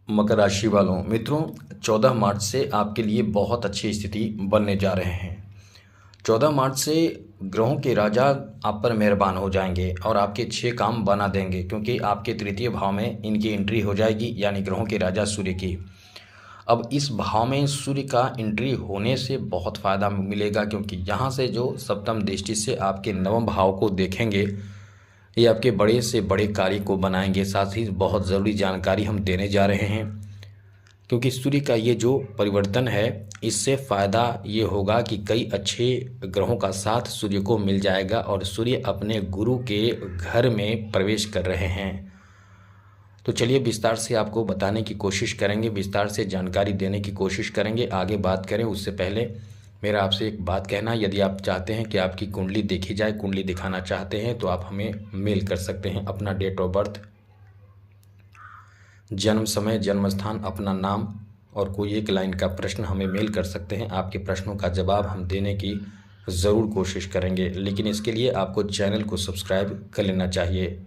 मकर राशि वालों मित्रों, 14 मार्च से आपके लिए बहुत अच्छी स्थिति बनने जा रहे हैं। 14 मार्च से ग्रहों के राजा आप पर मेहरबान हो जाएंगे और आपके अच्छे काम बना देंगे, क्योंकि आपके तृतीय भाव में इनकी एंट्री हो जाएगी, यानी ग्रहों के राजा सूर्य की। अब इस भाव में सूर्य का एंट्री होने से बहुत फ़ायदा मिलेगा, क्योंकि यहाँ से जो सप्तम दृष्टि से आपके नवम भाव को देखेंगे, ये आपके बड़े से बड़े कार्य को बनाएंगे। साथ ही बहुत ज़रूरी जानकारी हम देने जा रहे हैं, क्योंकि सूर्य का ये जो परिवर्तन है, इससे फ़ायदा ये होगा कि कई अच्छे ग्रहों का साथ सूर्य को मिल जाएगा और सूर्य अपने गुरु के घर में प्रवेश कर रहे हैं। तो चलिए विस्तार से आपको बताने की कोशिश करेंगे, विस्तार से जानकारी देने की कोशिश करेंगे। आगे बात करें उससे पहले मेरा आपसे एक बात कहना, यदि आप चाहते हैं कि आपकी कुंडली देखी जाए, कुंडली दिखाना चाहते हैं, तो आप हमें मेल कर सकते हैं। अपना डेट ऑफ बर्थ, जन्म समय, जन्म स्थान, अपना नाम और कोई एक लाइन का प्रश्न हमें मेल कर सकते हैं। आपके प्रश्नों का जवाब हम देने की ज़रूर कोशिश करेंगे, लेकिन इसके लिए आपको चैनल को सब्सक्राइब कर लेना चाहिए।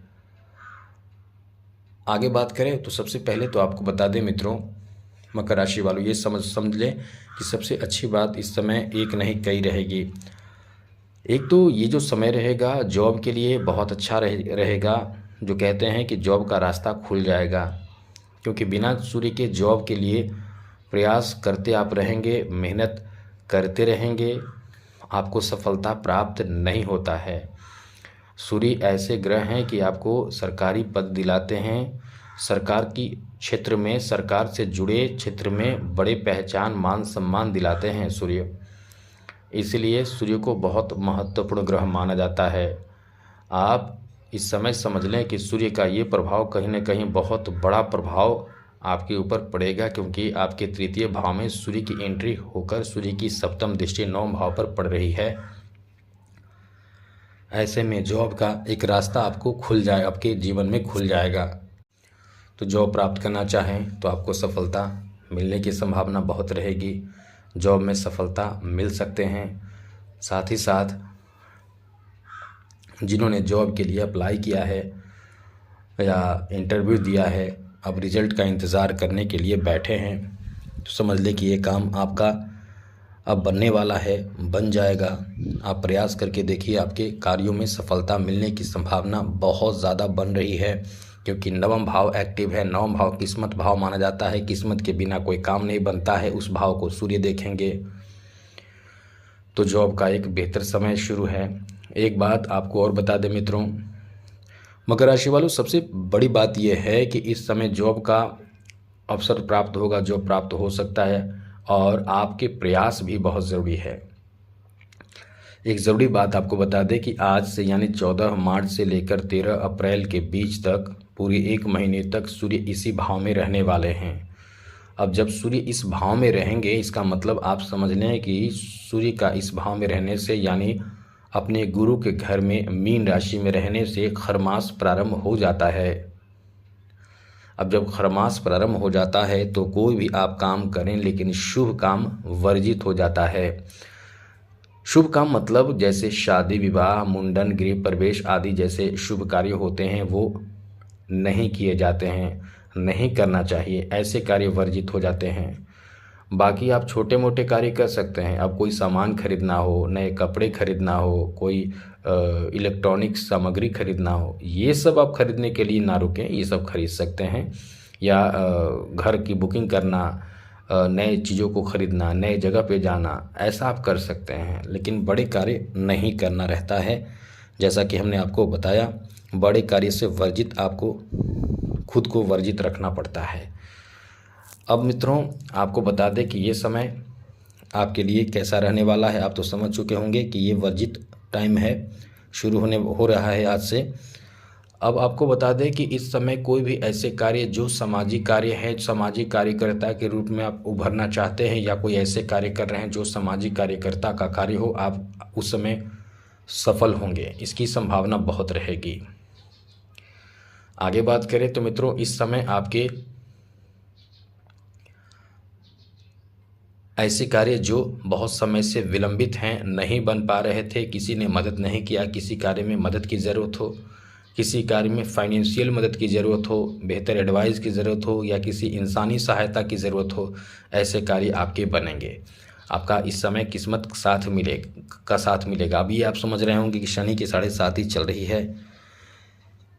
आगे बात करें तो सबसे पहले तो आपको बता दें मित्रों, मकर राशि वालों, ये समझ लें कि सबसे अच्छी बात इस समय एक नहीं कई रहेगी। एक तो ये जो समय रहेगा जॉब के लिए बहुत अच्छा रहेगा। जो कहते हैं कि जॉब का रास्ता खुल जाएगा, क्योंकि बिना सूर्य के जॉब के लिए प्रयास करते आप रहेंगे, मेहनत करते रहेंगे, आपको सफलता प्राप्त नहीं होता है। सूर्य ऐसे ग्रह हैं कि आपको सरकारी पद दिलाते हैं, सरकार की क्षेत्र में, सरकार से जुड़े क्षेत्र में बड़े पहचान, मान सम्मान दिलाते हैं सूर्य। इसलिए सूर्य को बहुत महत्वपूर्ण ग्रह माना जाता है। आप इस समय समझ लें कि सूर्य का ये प्रभाव कहीं ना कहीं बहुत बड़ा प्रभाव आपके ऊपर पड़ेगा, क्योंकि आपके तृतीय भाव में सूर्य की एंट्री होकर सूर्य की सप्तम दृष्टि नवम भाव पर पड़ रही है। ऐसे में जॉब का एक रास्ता आपको खुल जाए, आपके जीवन में खुल जाएगा। तो जॉब प्राप्त करना चाहें तो आपको सफलता मिलने की संभावना बहुत रहेगी, जॉब में सफलता मिल सकते हैं। साथ ही साथ जिन्होंने जॉब के लिए अप्लाई किया है या इंटरव्यू दिया है, अब रिज़ल्ट का इंतज़ार करने के लिए बैठे हैं, तो समझ लें कि ये काम आपका अब बनने वाला है, बन जाएगा। आप प्रयास करके देखिए, आपके कार्यों में सफलता मिलने की संभावना बहुत ज़्यादा बन रही है, क्योंकि नवम भाव एक्टिव है। नवम भाव किस्मत भाव माना जाता है, किस्मत के बिना कोई काम नहीं बनता है। उस भाव को सूर्य देखेंगे तो जॉब का एक बेहतर समय शुरू है। एक बात आपको और बता दें मित्रों, मकर राशि वालों, सबसे बड़ी बात यह है कि इस समय जॉब का अवसर प्राप्त होगा, जॉब प्राप्त हो सकता है, और आपके प्रयास भी बहुत ज़रूरी है। एक ज़रूरी बात आपको बता दें कि आज से यानी 14 मार्च से लेकर 13 अप्रैल के बीच तक पूरे एक महीने तक सूर्य इसी भाव में रहने वाले हैं। अब जब सूर्य इस भाव में रहेंगे, इसका मतलब आप समझ लें कि सूर्य का इस भाव में रहने से, यानी अपने गुरु के घर में मीन राशि में रहने से खरमास प्रारंभ हो जाता है। अब जब खरमास प्रारंभ हो जाता है तो कोई भी आप काम करें, लेकिन शुभ काम वर्जित हो जाता है। शुभ काम मतलब जैसे शादी विवाह, मुंडन, गृह प्रवेश आदि जैसे शुभ कार्य होते हैं, वो नहीं किए जाते हैं, नहीं करना चाहिए, ऐसे कार्य वर्जित हो जाते हैं। बाकी आप छोटे मोटे कार्य कर सकते हैं। अब कोई सामान खरीदना हो, नए कपड़े खरीदना हो, कोई इलेक्ट्रॉनिक सामग्री खरीदना हो, ये सब आप खरीदने के लिए ना रुकें, ये सब खरीद सकते हैं। या घर की बुकिंग करना, नए चीज़ों को खरीदना, नए जगह पे जाना, ऐसा आप कर सकते हैं, लेकिन बड़े कार्य नहीं करना रहता है। जैसा कि हमने आपको बताया, बड़े कार्य से वर्जित, आपको खुद को वर्जित रखना पड़ता है। अब मित्रों आपको बता दें कि ये समय आपके लिए कैसा रहने वाला है। आप तो समझ चुके होंगे कि ये वर्जित टाइम है, शुरू हो रहा है आज से। अब आपको बता दें कि इस समय कोई भी ऐसे कार्य जो सामाजिक कार्य है, सामाजिक कार्यकर्ता के रूप में आप उभरना चाहते हैं, या कोई ऐसे कार्य कर रहे हैं जो सामाजिक कार्यकर्ता का कार्य हो, आप उस समय सफल होंगे, इसकी संभावना बहुत रहेगी। आगे बात करें तो मित्रों, इस समय आपके ऐसे कार्य जो बहुत समय से विलंबित हैं, नहीं बन पा रहे थे, किसी ने मदद नहीं किया, किसी कार्य में मदद की ज़रूरत हो, किसी कार्य में फाइनेंशियल मदद की ज़रूरत हो, बेहतर एडवाइस की ज़रूरत हो या किसी इंसानी सहायता की ज़रूरत हो, ऐसे कार्य आपके बनेंगे। आपका इस समय किस्मत साथ मिलेगा। अभी आप समझ रहे होंगे कि शनि की 7.5 चल रही है।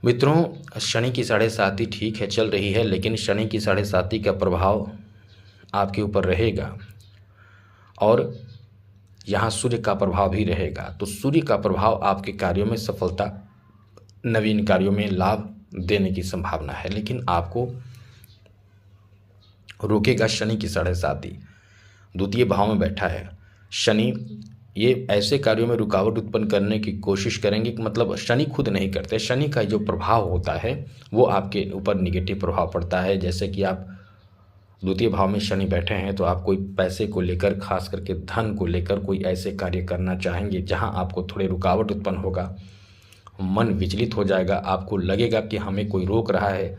मित्रों, शनि की 7.5 ठीक है चल रही है, लेकिन शनि की 7.5 का प्रभाव आपके ऊपर रहेगा और यहाँ सूर्य का प्रभाव भी रहेगा। तो सूर्य का प्रभाव आपके कार्यों में सफलता, नवीन कार्यों में लाभ देने की संभावना है, लेकिन आपको रोकेगा शनि की 7.5। द्वितीय भाव में बैठा है शनि, ये ऐसे कार्यों में रुकावट उत्पन्न करने की कोशिश करेंगे कि मतलब शनि खुद नहीं करते, शनि का जो प्रभाव होता है वो आपके ऊपर निगेटिव प्रभाव पड़ता है। जैसे कि आप द्वितीय भाव में शनि बैठे हैं तो आप कोई पैसे को लेकर, खास करके धन को लेकर कोई ऐसे कार्य करना चाहेंगे जहां आपको थोड़े रुकावट उत्पन्न होगा, मन विचलित हो जाएगा, आपको लगेगा कि हमें कोई रोक रहा है,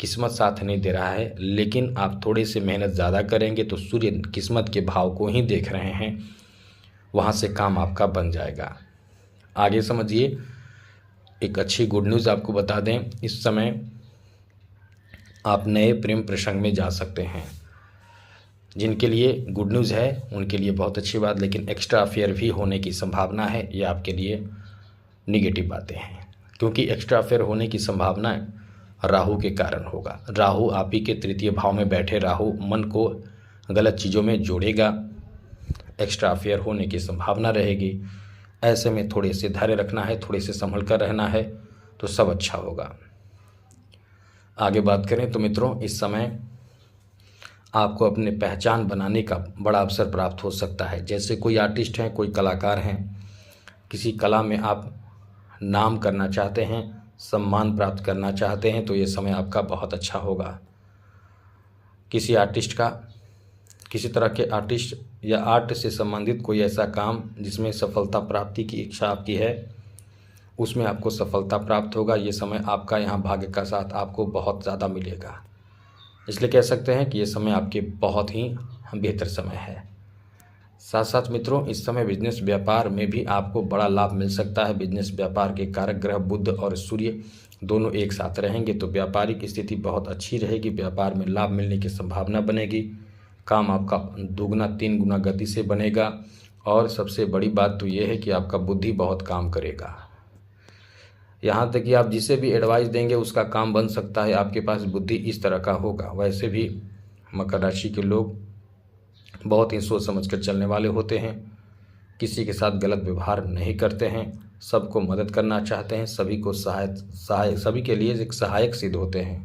किस्मत साथ नहीं दे रहा है। लेकिन आप थोड़ी सी मेहनत ज़्यादा करेंगे तो सूर्य किस्मत के भाव को ही देख रहे हैं, वहाँ से काम आपका बन जाएगा। आगे समझिए, एक अच्छी गुड न्यूज़ आपको बता दें, इस समय आप नए प्रेम प्रसंग में जा सकते हैं। जिनके लिए गुड न्यूज़ है उनके लिए बहुत अच्छी बात, लेकिन एक्स्ट्रा अफेयर भी होने की संभावना है, ये आपके लिए निगेटिव बातें हैं। क्योंकि एक्स्ट्रा अफेयर होने की संभावना राहु के कारण होगा। राहु आप ही के तृतीय भाव में बैठे, राहु मन को गलत चीज़ों में जोड़ेगा, एक्स्ट्रा अफेयर होने की संभावना रहेगी। ऐसे में थोड़े से धैर्य रखना है, थोड़े से संभल कर रहना है, तो सब अच्छा होगा। आगे बात करें तो मित्रों, इस समय आपको अपने पहचान बनाने का बड़ा अवसर प्राप्त हो सकता है। जैसे कोई आर्टिस्ट हैं, कोई कलाकार हैं, किसी कला में आप नाम करना चाहते हैं, सम्मान प्राप्त करना चाहते हैं, तो ये समय आपका बहुत अच्छा होगा। किसी आर्टिस्ट का, किसी तरह के आर्टिस्ट या आर्ट से संबंधित कोई ऐसा काम जिसमें सफलता प्राप्ति की इच्छा आपकी है, उसमें आपको सफलता प्राप्त होगा। ये समय आपका, यहाँ भाग्य का साथ आपको बहुत ज़्यादा मिलेगा। इसलिए कह सकते हैं कि ये समय आपके बहुत ही बेहतर समय है। साथ साथ मित्रों, इस समय बिजनेस व्यापार में भी आपको बड़ा लाभ मिल सकता है। बिजनेस व्यापार के कारक ग्रह बुध और सूर्य दोनों एक साथ रहेंगे तो व्यापारिक स्थिति बहुत अच्छी रहेगी। व्यापार में लाभ मिलने की संभावना बनेगी। काम आपका 2 गुना 3 गुना गति से बनेगा। और सबसे बड़ी बात तो ये है कि आपका बुद्धि बहुत काम करेगा। यहाँ तक कि आप जिसे भी एडवाइस देंगे उसका काम बन सकता है, आपके पास बुद्धि इस तरह का होगा। वैसे भी मकर राशि के लोग बहुत ही सोच समझ कर चलने वाले होते हैं, किसी के साथ गलत व्यवहार नहीं करते हैं, सबको मदद करना चाहते हैं, सभी को सभी के लिए एक सहायक सिद्ध होते हैं।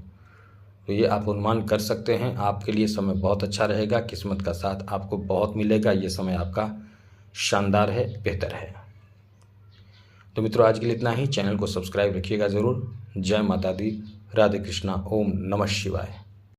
तो ये आप अनुमान कर सकते हैं। आपके लिए समय बहुत अच्छा रहेगा, किस्मत का साथ आपको बहुत मिलेगा। ये समय आपका शानदार है, बेहतर है। तो मित्रों, आज के लिए इतना ही। चैनल को सब्सक्राइब रखिएगा ज़रूर। जय माता दी, राधे कृष्णा, ओम नमः शिवाय।